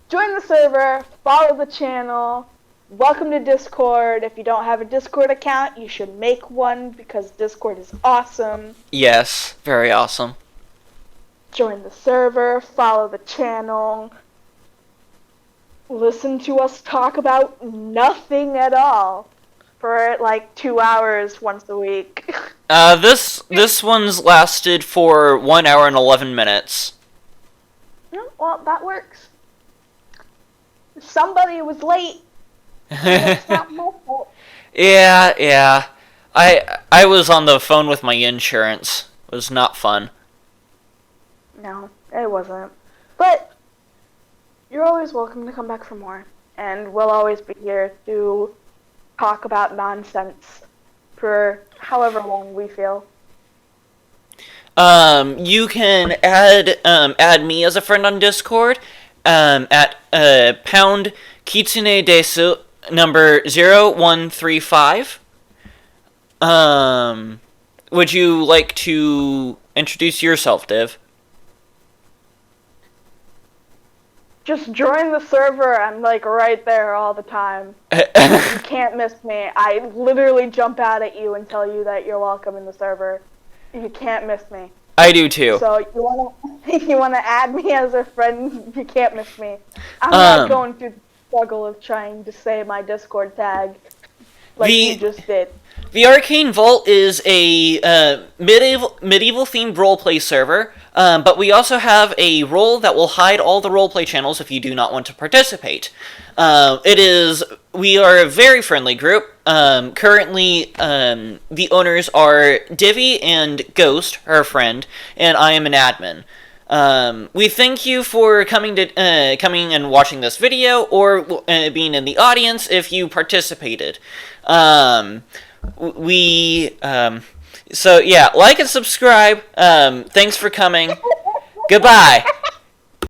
Join the server, follow the channel, welcome to Discord. If you don't have a Discord account, you should make one because Discord is awesome. Yes, very awesome. Join the server, follow the channel, listen to us talk about nothing at all for like 2 hours once a week. This one's lasted for 1 hour and 11 minutes. Well, that works. Somebody was late. It's not my fault. Yeah. I was on the phone with my insurance. It was not fun. No, it wasn't. But you're always welcome to come back for more. And we'll always be here to talk about nonsense for however long we feel. You can add me as a friend on Discord at pound kitsune desu number 0135. Would you like to introduce yourself, Div? Just join the server. I'm like right there all the time. You can't miss me. I literally jump out at you and tell you that you're welcome in the server. You can't miss me. I do too. So you wanna add me as a friend? You can't miss me. I'm not going through the struggle of trying to say my Discord tag like you just did. The Arcane Vault is a medieval themed roleplay server, but we also have a role that will hide all the roleplay channels if you do not want to participate. We are a very friendly group. Currently, the owners are Divi and Ghost, her friend, and I am an admin. We thank you for coming and watching this video, or being in the audience if you participated. So yeah, like and subscribe. Thanks for coming. Goodbye.